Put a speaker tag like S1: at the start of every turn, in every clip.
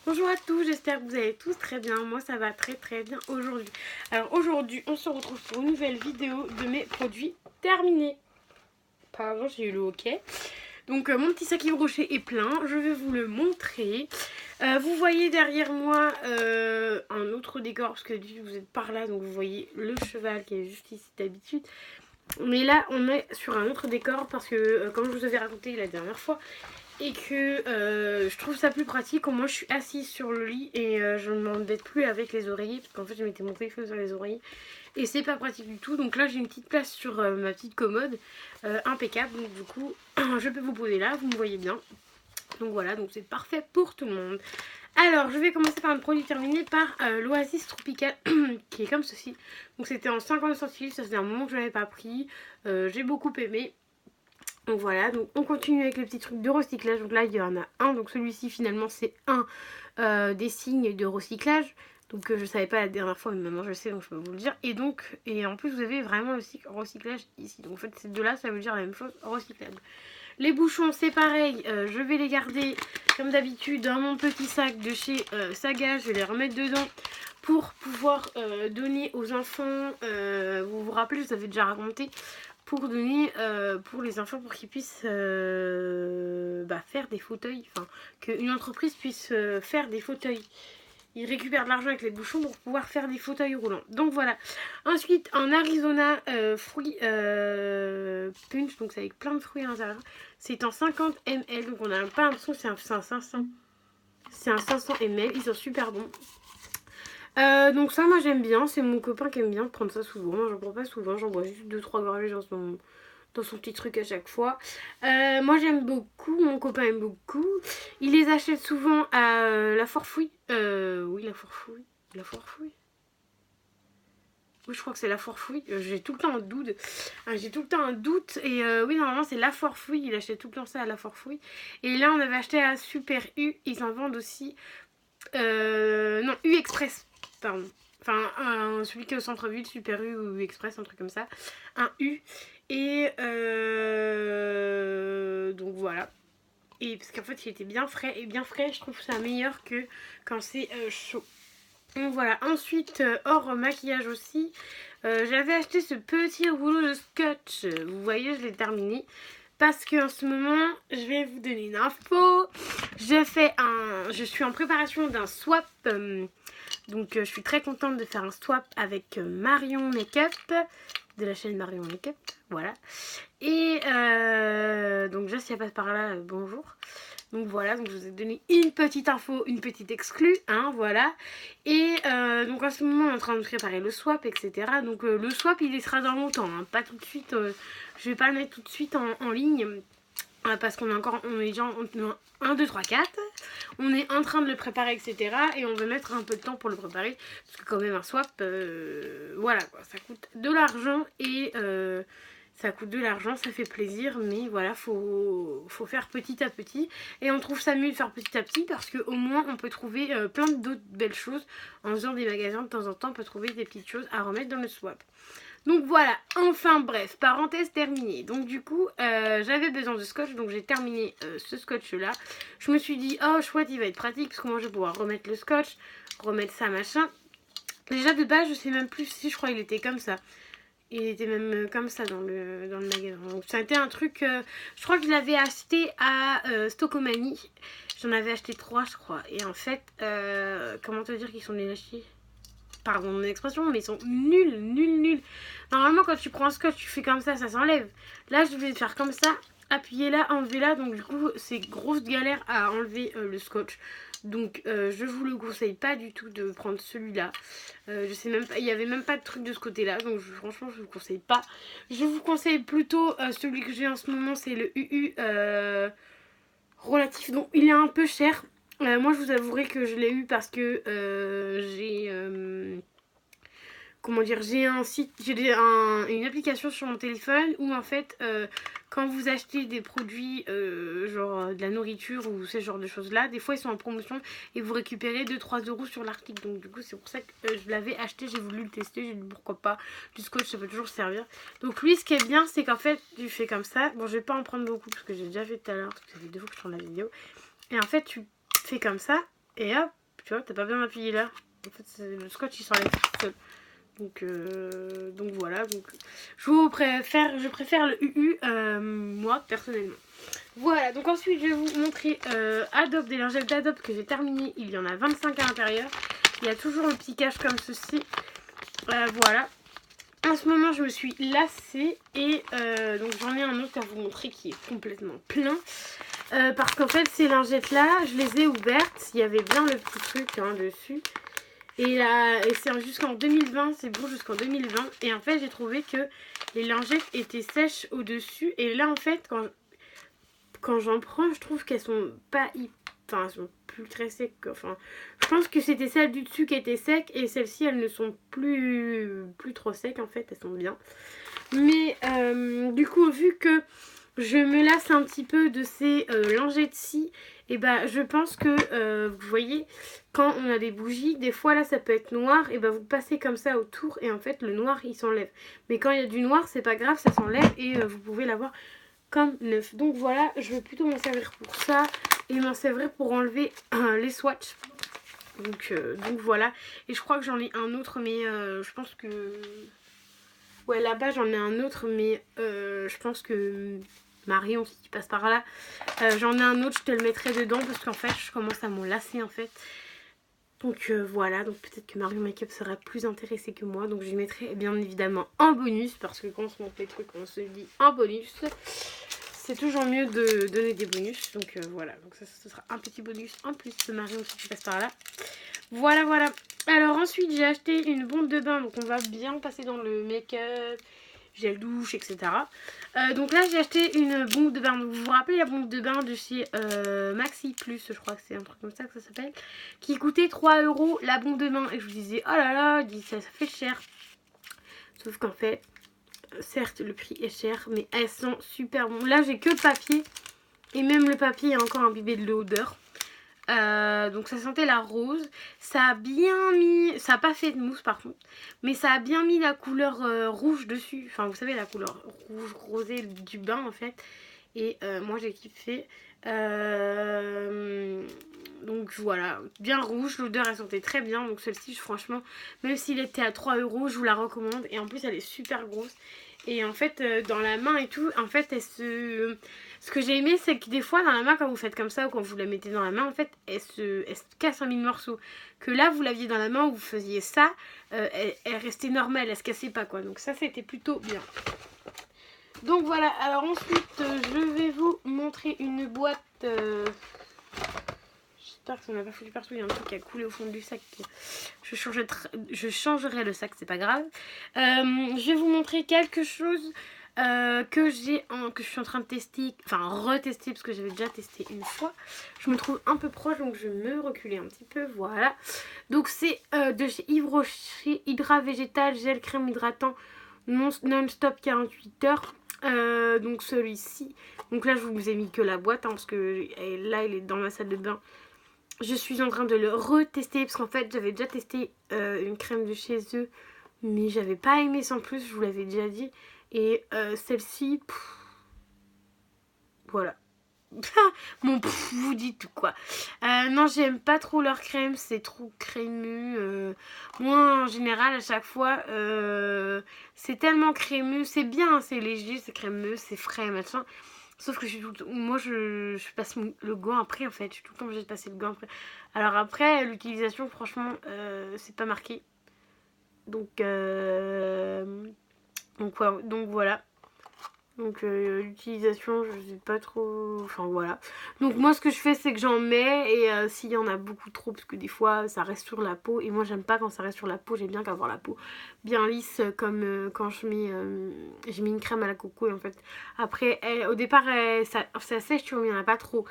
S1: Bonjour à tous, j'espère que vous allez tous très bien. Moi ça va très bien aujourd'hui. Alors aujourd'hui on se retrouve pour une nouvelle vidéo de mes produits terminés. Pardon, j'ai eu le hockey. Donc mon petit sac Yves Rocher est plein, je vais vous le montrer. Vous voyez derrière moi un autre décor parce que vous êtes par là, donc vous voyez le cheval qui est juste ici d'habitude. Mais là on est sur un autre décor parce que comme je vous avais raconté la dernière fois, et que je trouve ça plus pratique. Au moins je suis assise sur le lit et je ne m'embête plus avec les oreillers, parce qu'en fait je mettais mon téléphone sur les oreillers et c'est pas pratique du tout. Donc là j'ai une petite place sur ma petite commode, impeccable, donc du coup je peux vous poser là, vous me voyez bien. Donc voilà, donc c'est parfait pour tout le monde. Alors je vais commencer par un produit terminé par l'Oasis Tropical qui est comme ceci. Donc c'était en 50 centilitres, ça faisait un moment que je n'avais pas pris, j'ai beaucoup aimé. Donc voilà, donc on continue avec les petits trucs de recyclage. Donc là il y en a un, donc celui-ci finalement c'est un des signes de recyclage. Donc je savais pas la dernière fois, mais maintenant je sais, donc je peux vous le dire. Et donc, et en plus vous avez vraiment le recyclage ici. Donc en fait ces deux là ça veut dire la même chose, recyclable. Les bouchons c'est pareil, je vais les garder comme d'habitude dans mon petit sac de chez Saga. Je vais les remettre dedans pour pouvoir donner aux enfants. Vous vous rappelez, je vous avais déjà raconté, pour donner pour les enfants, pour qu'ils puissent faire des fauteuils, enfin qu'une entreprise puisse faire des fauteuils. Ils récupèrent de l'argent avec les bouchons pour pouvoir faire des fauteuils roulants. Donc voilà. Ensuite en Arizona fruits punch, donc c'est avec plein de fruits à l'intérieur. C'est en 50 ml, donc on n'a pas l'impression que c'est un 500. C'est un 500 ml, ils sont super bons. Donc ça moi j'aime bien, c'est mon copain qui aime bien prendre ça souvent. Moi j'en prends pas souvent, j'en bois juste 2-3 gorgées dans son petit truc à chaque fois. Moi j'aime beaucoup, mon copain aime beaucoup. Il les achète souvent à la Forfouille. Oui, la Forfouille. La Forfouille. Oui, je crois que c'est la Forfouille. J'ai tout le temps un doute. J'ai tout le temps un doute. Et oui, normalement c'est la Forfouille. Il achète tout le temps ça à la Forfouille. Et là on avait acheté à Super U. Ils en vendent aussi. Non, U Express. Pardon. Enfin, celui qui est au centre-ville, Super U ou U Express, un truc comme ça. Un U. Et donc voilà. Et parce qu'en fait il était bien frais. Et bien frais, je trouve ça meilleur que quand c'est chaud. Donc voilà. Ensuite, hors maquillage aussi, j'avais acheté ce petit rouleau de scotch. Vous voyez, je l'ai terminé. Parce qu'en ce moment, je vais vous donner une info. Je suis en préparation d'un swap. Donc je suis très contente de faire un swap avec Marion Makeup, de la chaîne Marion Makeup, voilà. Et donc déjà si elle passe par là, bonjour. Donc voilà, donc je vous ai donné une petite info, une petite exclue, hein, voilà. Et donc en ce moment on est en train de préparer le swap, etc. Donc le swap il sera dans longtemps, hein, pas tout de suite, je vais pas le mettre tout de suite en ligne. Parce qu'on est déjà en 1, 2, 3, 4. On est en train de le préparer, etc. Et on veut mettre un peu de temps pour le préparer. Parce que quand même un swap, voilà quoi, ça coûte de l'argent. Et ça coûte de l'argent, ça fait plaisir. Mais voilà, faut faire petit à petit. Et on trouve ça mieux de faire petit à petit. Parce qu'au moins on peut trouver plein d'autres belles choses. En faisant des magasins de temps en temps, on peut trouver des petites choses à remettre dans le swap. Donc voilà, enfin bref, parenthèse terminée. Donc du coup, j'avais besoin de scotch, donc j'ai terminé ce scotch là. Je me suis dit, oh chouette, il va être pratique, parce que moi je vais pouvoir remettre le scotch, remettre ça, machin. Déjà de base, je sais même plus si je crois qu'il était comme ça. Il était même comme ça dans le magasin. Donc ça a été un truc, je crois que je l'avais acheté à Stockomanie. J'en avais acheté 3 je crois. Et en fait, comment te dire qu'ils sont nuls à chier. Pardon mon expression, mais ils sont nuls. Normalement quand tu prends un scotch tu fais comme ça s'enlève. Là je vais faire comme ça, appuyer là, enlever là. Donc du coup c'est grosse galère à enlever le scotch. Donc je vous le conseille pas du tout de prendre celui-là. Je sais même pas, il y avait même pas de truc de ce côté-là. Donc franchement je vous conseille pas. Je vous conseille plutôt celui que j'ai en ce moment, c'est le UU relatif. Donc il est un peu cher. Moi je vous avouerai que je l'ai eu parce que comment dire, j'ai un site, une application sur mon téléphone où en fait quand vous achetez des produits genre de la nourriture ou ce genre de choses là, des fois ils sont en promotion et vous récupérez 2-3 euros sur l'article. Donc du coup c'est pour ça que je l'avais acheté, j'ai voulu le tester, j'ai dit pourquoi pas, du scotch ça peut toujours servir. Donc lui ce qui est bien c'est qu'en fait tu fais comme ça, bon je vais pas en prendre beaucoup parce que j'ai déjà fait tout à l'heure, parce que ça fait 2 fois que je tourne la vidéo. Et en fait tu fais comme ça, Et hop, tu vois, t'as pas bien appuyé là. En fait, le scotch il s'enlève tout seul. Donc voilà, donc je préfère le UU, moi personnellement. Voilà, donc ensuite je vais vous montrer Adobe, des lingettes d'Adobe que j'ai terminé. Il y en a 25 à l'intérieur. Il y a toujours le petit cache comme ceci. Voilà. En ce moment je me suis lassée et donc j'en ai un autre à vous montrer qui est complètement plein. Parce qu'en fait ces lingettes là, je les ai ouvertes. Il y avait bien le petit truc dessus. Et c'est jusqu'en 2020, c'est bon jusqu'en 2020. Et en fait j'ai trouvé que les lingettes étaient sèches au-dessus. Et là en fait quand j'en prends, je trouve qu'elles sont pas enfin, elles sont plus très secs. Enfin, je pense que c'était celles du dessus qui étaient secs et celles-ci, elles ne sont plus trop secs en fait, elles sont bien. Mais du coup, vu que je me lasse un petit peu de ces lingettes-ci, et bah je pense que vous voyez, quand on a des bougies, des fois là ça peut être noir, et bah vous passez comme ça autour et en fait le noir il s'enlève. Mais quand il y a du noir, c'est pas grave, ça s'enlève et vous pouvez l'avoir comme neuf. Donc voilà, je vais plutôt m'en servir pour ça et m'en servir pour enlever les swatchs. Donc voilà. Et je crois que j'en ai un autre, mais je pense que... Ouais, là-bas j'en ai un autre, mais je pense que Marion, si tu passes par là, j'en ai un autre, je te le mettrai dedans parce qu'en fait, je commence à m'en lasser en fait. Donc voilà, donc peut-être que Marion Makeup sera plus intéressée que moi. Donc je les mettrai bien évidemment en bonus parce que quand on se monte les trucs, on se dit en bonus. C'est toujours mieux de donner des bonus. Donc voilà, donc ça ce sera un petit bonus en plus de Marion si tu passes par là. Voilà, voilà. Alors ensuite j'ai acheté une bombe de bain. Donc on va bien passer dans le make-up, gel douche, etc. Donc là j'ai acheté une bombe de bain. Donc, vous vous rappelez la bombe de bain de chez Maxi Plus, je crois que c'est un truc comme ça que ça s'appelle, qui coûtait 3 € la bombe de bain. Et je vous disais, oh là là, ça fait cher. Sauf qu'en fait, certes le prix est cher, mais elles sont super bon. Là j'ai que le papier. Et même le papier est encore imbibé de l'odeur. Donc ça sentait la rose. Ça a bien mis... Ça n'a pas fait de mousse par contre. Mais ça a bien mis la couleur rouge dessus. Enfin vous savez la couleur rouge rosée du bain en fait. Et moi j'ai kiffé. Donc voilà, bien rouge, l'odeur elle sentait très bien. Donc celle-ci franchement, même s'il était à 3 €, je vous la recommande. Et en plus elle est super grosse. Et en fait dans la main et tout, en fait ce que j'ai aimé c'est que des fois dans la main quand vous faites comme ça ou quand vous la mettez dans la main, en fait elle se casse en 1000 morceaux. Que là vous l'aviez dans la main où vous faisiez ça, elle restait normale, elle se cassait pas quoi. Donc ça c'était plutôt bien. Donc voilà, alors ensuite je vais vous montrer une boîte. J'espère que ça n'a pas foutu partout, il y a un truc qui a coulé au fond du sac. Je changerai le sac, c'est pas grave. Je vais vous montrer quelque chose que je suis en train de tester, enfin retester parce que j'avais déjà testé une fois. Je me trouve un peu proche donc je vais me reculer un petit peu, voilà. Donc c'est de chez Yves Rocher, Hydra Végétal, gel crème hydratant non-stop 48 heures. Donc celui-ci, donc là je vous ai mis que la boîte parce que là il est dans ma salle de bain. Je suis en train de le retester parce qu'en fait j'avais déjà testé une crème de chez eux mais j'avais pas aimé sans plus, je vous l'avais déjà dit. Et celle-ci, voilà. Bon, vous dites quoi. Non, j'aime pas trop leur crème, c'est trop crémeux. Moi, en général, à chaque fois, c'est tellement crémeux. C'est bien, c'est léger, c'est crémeux, c'est frais, machin. Sauf que moi, je passe le gant après, en fait. Je suis tout le temps obligée de passer le gant après. Alors après, l'utilisation, franchement, c'est pas marqué. Donc voilà. Donc l'utilisation, je sais pas trop... Enfin voilà. Donc moi ce que je fais c'est que j'en mets et s'il y en a beaucoup trop, parce que des fois ça reste sur la peau. Et moi j'aime pas quand ça reste sur la peau, j'aime bien qu'avoir la peau bien lisse comme quand j'ai mis une crème à la coco. Et en fait après au départ ça sèche, tu vois, mais il n'y en a pas trop.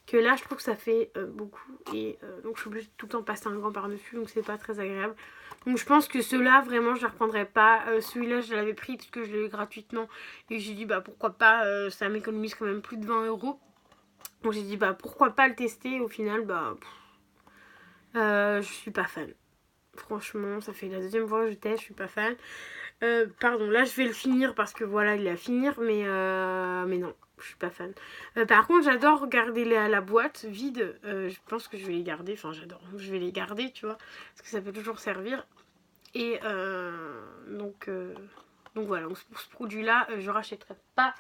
S1: Que là je trouve que ça fait beaucoup. Et donc je suis obligée de tout le temps passer un gant par dessus, donc c'est pas très agréable. Donc je pense que ceux-là vraiment je ne les reprendrai pas. Celui-là je l'avais pris parce que je l'ai eu gratuitement. Et j'ai dit bah pourquoi pas, ça m'économise quand même plus de 20 €. Donc j'ai dit bah pourquoi pas le tester. Au final bah je suis pas fan. Franchement ça fait la deuxième fois que je teste, je suis pas fan. Pardon, là je vais le finir parce que voilà, il est à finir, mais non, je suis pas fan. Par contre, j'adore regarder la boîte vide. Je pense que je vais les garder. Enfin, j'adore. Je vais les garder, tu vois, parce que ça peut toujours servir. Et donc voilà, donc pour ce produit-là, je rachèterai pas.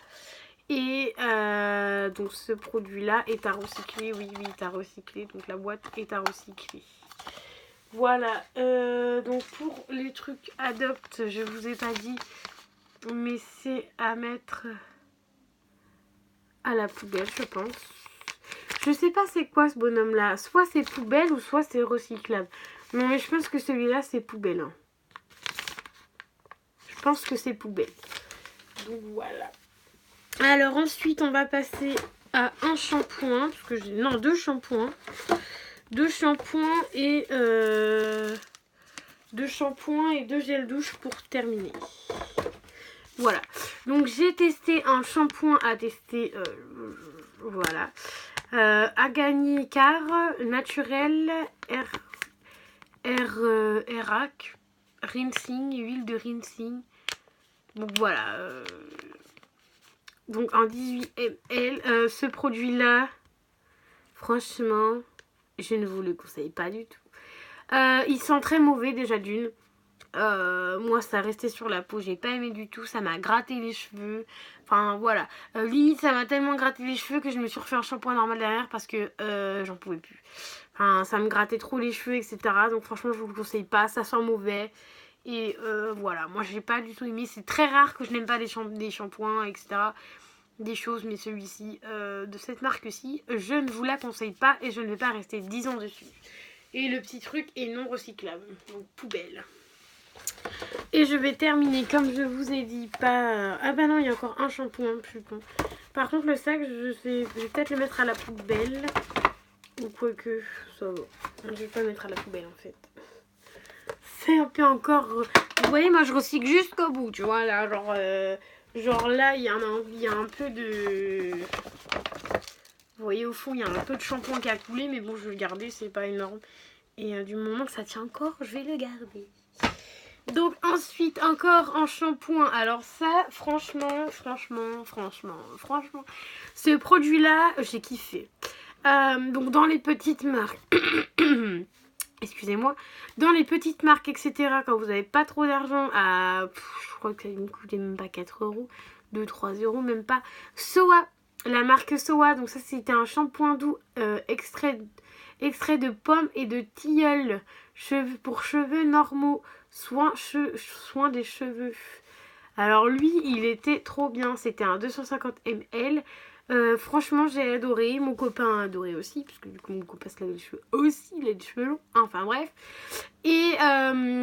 S1: Et donc ce produit-là est à recycler. Oui, oui, est à recycler. Donc la boîte est à recycler. Voilà, donc pour les trucs Adopt, je vous ai pas dit, mais c'est à mettre à la poubelle, je pense. Je sais pas c'est quoi ce bonhomme là, soit c'est poubelle ou soit c'est recyclable. Non mais je pense que celui-là c'est poubelle. Hein. Je pense que c'est poubelle. Donc voilà. Alors ensuite on va passer à un shampoing, parce que j'ai... Non, deux shampoings. Deux shampoings et deux gels douche pour terminer. Voilà. Donc j'ai testé un shampoing à tester. Voilà. Agani Car naturel Rac rinsing, huile de rinsing. Donc voilà. Donc en 18 ml. Ce produit-là, franchement, je ne vous le conseille pas du tout. Il sent très mauvais déjà d'une. Moi ça restait sur la peau, j'ai pas aimé du tout, ça m'a gratté les cheveux, enfin voilà, limite ça m'a tellement gratté les cheveux que je me suis refait un shampoing normal derrière parce que j'en pouvais plus, enfin ça me grattait trop les cheveux etc, donc franchement je vous le conseille pas, ça sent mauvais et voilà, moi j'ai pas du tout aimé, c'est très rare que je n'aime pas des shampoings etc, des choses, mais celui-ci de cette marque-ci, je ne vous la conseille pas et je ne vais pas rester 10 ans dessus. Et le petit truc est non recyclable, donc poubelle. Et je vais terminer, comme je vous ai dit, pas... Ah bah non, il y a encore un shampoing, plus con. Par contre, le sac, je vais peut-être le mettre à la poubelle. Ou quoique, ça va. Je vais pas le mettre à la poubelle, en fait. C'est un peu encore... Vous voyez, moi, je recycle jusqu'au bout, tu vois, là, genre là, il y a un peu de... Vous voyez, au fond, il y a un peu de shampoing qui a coulé, mais bon, je vais le garder, c'est pas énorme. Et du moment que ça tient encore, je vais le garder. Donc ensuite encore un shampoing. Alors ça franchement ce produit là j'ai kiffé. Donc dans les petites marques excusez-moi, dans les petites marques etc, quand vous n'avez pas trop d'argent à je crois que ça ne coûtait même pas 4 euros, 2-3 euros même pas. Soa, la marque Soa, donc ça c'était un shampoing doux extrait de pommes et de tilleul pour cheveux normaux, soin des cheveux. Alors lui il était trop bien, c'était un 250 ml. Franchement j'ai adoré, mon copain a adoré aussi, parce que du coup mon copain se lave les cheveux aussi, il a des cheveux longs, enfin bref. Et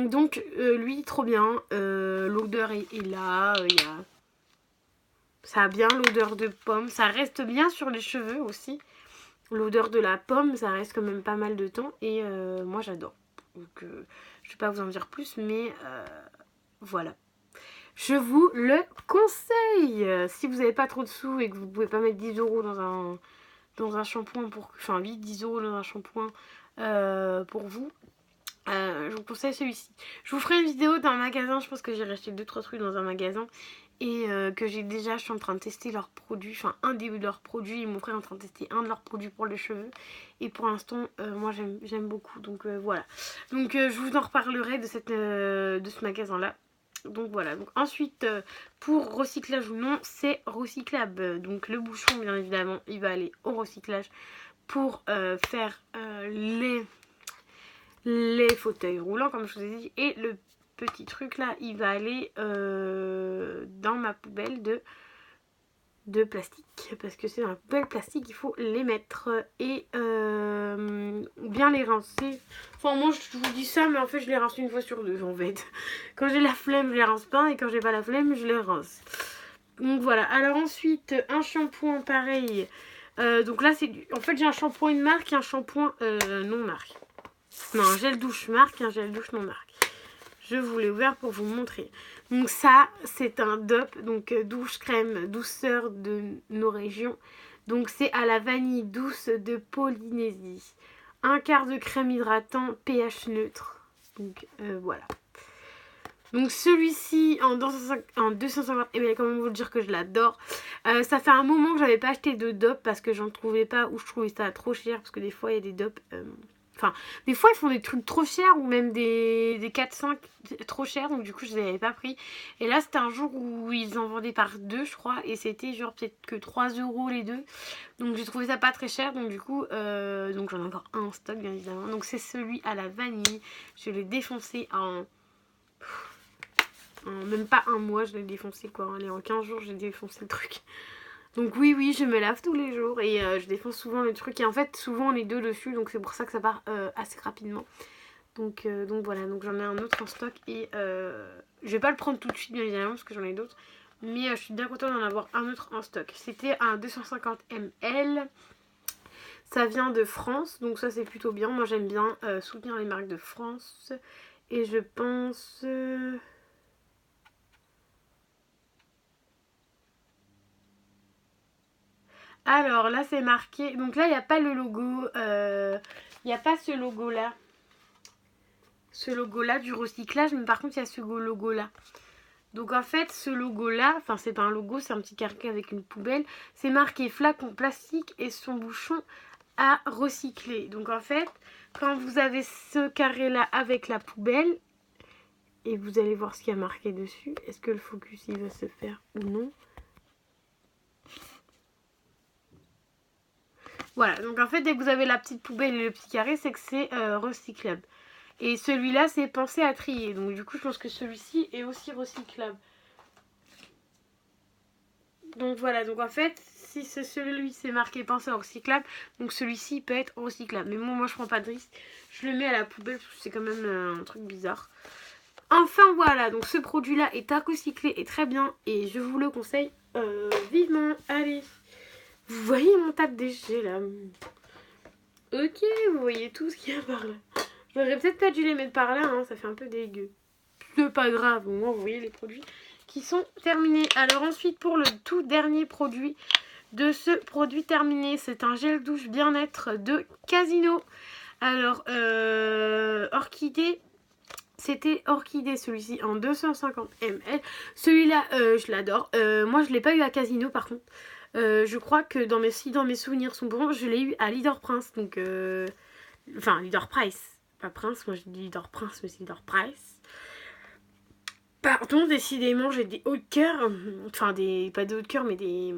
S1: donc lui trop bien, l'odeur est là, ça a bien l'odeur de pomme, ça reste bien sur les cheveux aussi. L'odeur de la pomme, ça reste quand même pas mal de temps et moi j'adore. Donc je vais pas vous en dire plus, mais voilà. Je vous le conseille. Si vous n'avez pas trop de sous et que vous pouvez pas mettre 10 euros dans un shampoing, enfin 8-10 euros dans un shampoing pour vous, je vous conseille celui-ci. Je vous ferai une vidéo d'un magasin, je pense que j'ai racheté 2-3 trucs dans un magasin. Et que je suis en train de tester leurs produits, enfin un de leurs produits, et mon frère est en train de tester un de leurs produits pour les cheveux. Et pour l'instant, moi j'aime beaucoup, donc voilà. Donc je vous en reparlerai de ce magasin-là. Donc voilà, donc ensuite, pour recyclage ou non, c'est recyclable. Donc le bouchon, bien évidemment, il va aller au recyclage pour faire les fauteuils roulants, comme je vous ai dit, et le petit truc là il va aller dans ma poubelle de plastique, parce que c'est dans la poubelle plastique il faut les mettre et bien les rincer. Enfin moi je vous dis ça, mais en fait je les rince une fois sur deux en fait. Quand j'ai la flemme je les rince pas, et quand j'ai pas la flemme je les rince. Donc voilà. Alors ensuite un shampoing pareil, donc là c'est en fait j'ai un shampoing une marque et un shampoing non marque. Non, un gel douche marque et un gel douche non marque. Je vous l'ai ouvert pour vous montrer. Donc ça, c'est un DOP, donc douche crème douceur de nos régions. Donc c'est à la vanille douce de Polynésie. Un quart de crème hydratant pH neutre. Donc voilà. Donc celui-ci en 250 ml, comment vous dire que je l'adore. Ça fait un moment que j'avais pas acheté de dopes parce que j'en trouvais pas, ou je trouvais ça trop cher, parce que des fois il y a des dopes... Enfin, des fois ils font des trucs trop chers ou même des 4-5 trop chers, donc du coup je les avais pas pris. Et là c'était un jour où ils en vendaient par deux je crois, et c'était genre peut-être que 3 € les deux. Donc j'ai trouvé ça pas très cher, donc du coup donc j'en ai encore un en stock bien évidemment. Donc c'est celui à la vanille, je l'ai défoncé en même pas un mois, je l'ai défoncé quoi. Allez, en 15 jours j'ai défoncé le truc. Donc oui, je me lave tous les jours et je défonce souvent le truc. Et en fait, souvent on est deux dessus, donc c'est pour ça que ça part assez rapidement. Donc voilà, donc j'en ai un autre en stock et je vais pas le prendre tout de suite bien évidemment parce que j'en ai d'autres. Mais je suis bien contente d'en avoir un autre en stock. C'était un 250 ml. Ça vient de France, donc ça c'est plutôt bien. Moi j'aime bien soutenir les marques de France. Et je pense... Alors là c'est marqué, donc là il n'y a pas le logo, il n'y a pas ce logo là. Ce logo là du recyclage, mais par contre il y a ce logo là. Donc en fait ce logo là, enfin c'est pas un logo, c'est un petit carré avec une poubelle. C'est marqué flacon plastique et son bouchon à recycler. Donc en fait quand vous avez ce carré là avec la poubelle, et vous allez voir ce qu'il y a marqué dessus. Est-ce que le focus il va se faire ou non? Voilà, donc en fait dès que vous avez la petite poubelle et le petit carré, c'est que c'est recyclable. Et celui-là c'est pensé à trier, donc du coup je pense que celui-ci est aussi recyclable. Donc voilà, donc en fait si celui c'est marqué pensé à recyclable, donc celui-ci peut être recyclable. Mais bon, moi je prends pas de risque, je le mets à la poubelle parce que c'est quand même un truc bizarre. Enfin voilà, donc ce produit là est à recycler et très bien et je vous le conseille vivement. Allez, vous voyez mon tas de déchets là? Ok, vous voyez tout ce qu'il y a par là. J'aurais peut-être pas dû les mettre par là, hein, ça fait un peu dégueu. C'est pas grave, au moins vous voyez les produits qui sont terminés. Alors ensuite pour le tout dernier produit de ce produit terminé, c'est un gel douche bien-être de Casino. Alors Orchidée, c'était Orchidée celui-ci en 250 ml. Celui-là je l'adore. Moi je l'ai pas eu à Casino par contre. Je crois que dans mes souvenirs sont bons, je l'ai eu à Leader Prince. Donc enfin Leader Price. Pas Prince, moi je dis Leader Prince mais c'est Leader Price. Pardon, décidément j'ai des hauts de cœur. Enfin pas des hauts de cœur mais des...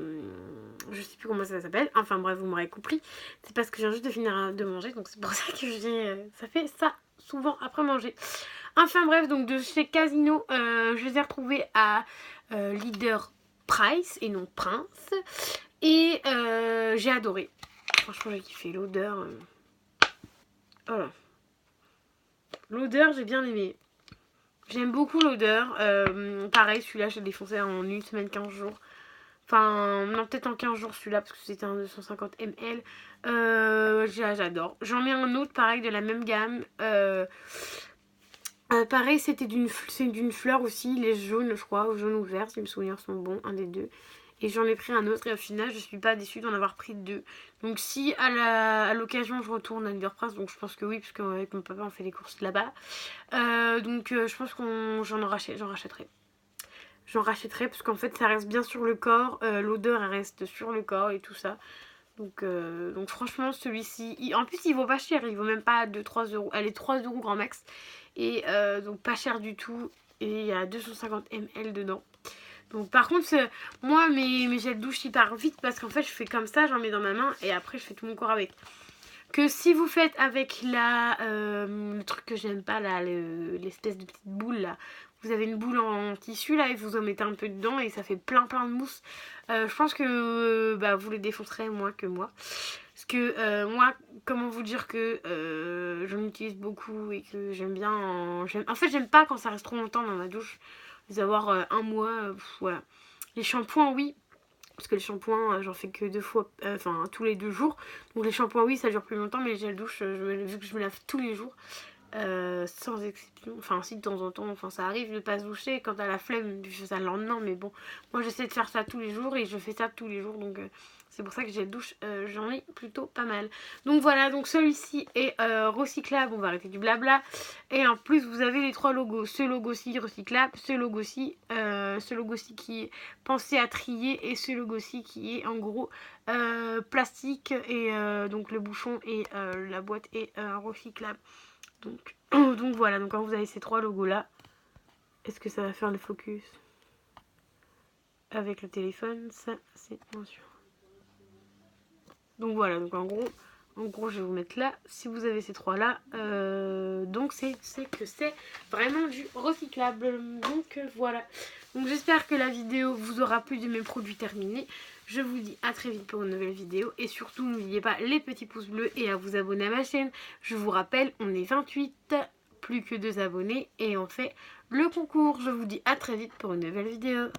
S1: Je sais plus comment ça s'appelle. Enfin bref, vous m'aurez compris. C'est parce que je viens juste de finir de manger. Donc c'est pour ça que ça fait ça souvent après manger. Enfin bref, donc de chez Casino, je les ai retrouvés à Leader Price et non Prince. Et j'ai adoré. Franchement, j'ai kiffé l'odeur. Voilà. L'odeur, j'ai bien aimé. J'aime beaucoup l'odeur. Pareil, celui-là, je l'ai défoncé en une semaine, 15 jours. Enfin, non, peut-être en 15 jours celui-là, parce que c'était un 250 ml. J'adore. J'en ai un autre, pareil, de la même gamme. Pareil, c'est d'une fleur aussi, les jaunes, je crois, ou jaune ou vert, si mes souvenirs sont bons, un des deux. Et j'en ai pris un autre, et au final, je suis pas déçue d'en avoir pris deux. Donc, si à l'occasion, je retourne à Leader Price, donc je pense que oui, parce qu'avec mon papa, on fait les courses là-bas. Donc, je pense que j'en rachèterai. J'en rachèterai, parce qu'en fait, ça reste bien sur le corps, l'odeur, elle reste sur le corps et tout ça. Donc franchement, celui-ci, en plus, il vaut pas cher, il vaut même pas 2-3 euros. Allez, 3 € grand max. Et donc pas cher du tout. Et il y a 250 ml dedans. Donc par contre, moi mes gels douche ils partent vite parce qu'en fait je fais comme ça, j'en mets dans ma main et après je fais tout mon corps avec. Que si vous faites avec le truc que j'aime pas là, l'espèce de petite boule là. Vous avez une boule en tissu là et vous en mettez un peu dedans et ça fait plein de mousse. Je pense que vous les défoncerez moins que moi. Parce que moi, comment vous dire que j'en utilise beaucoup et que j'aime bien... En fait, j'aime pas quand ça reste trop longtemps dans ma douche. Les avoir un mois, voilà. Les shampoings, oui. Parce que les shampoings, j'en fais que 2 fois, enfin tous les 2 jours. Donc les shampoings, oui, ça dure plus longtemps. Mais les gels douche, vu que je me lave tous les jours, sans exception, enfin si de temps en temps, enfin ça arrive de pas se doucher quand t'as la flemme, je fais ça le lendemain, mais bon, moi j'essaie de faire ça tous les jours et je fais ça tous les jours, donc C'est pour ça que gel douche, j'en ai plutôt pas mal. Donc voilà, donc celui-ci est recyclable, on va arrêter du blabla. Et en plus, vous avez les 3 logos. Ce logo-ci recyclable, ce logo-ci qui est pensé à trier et ce logo-ci qui est en gros plastique et donc le bouchon et la boîte est recyclable. Donc voilà, donc quand vous avez ces 3 logos-là, est-ce que ça va faire le focus avec le téléphone? Ça, c'est bien sûr. Donc voilà, donc en gros, je vais vous mettre là. Si vous avez ces 3-là, donc c'est que c'est vraiment du recyclable. Donc voilà. Donc j'espère que la vidéo vous aura plu de mes produits terminés. Je vous dis à très vite pour une nouvelle vidéo. Et surtout, n'oubliez pas les petits pouces bleus et à vous abonner à ma chaîne. Je vous rappelle, on est 28, plus que 2 abonnés. Et on fait le concours. Je vous dis à très vite pour une nouvelle vidéo.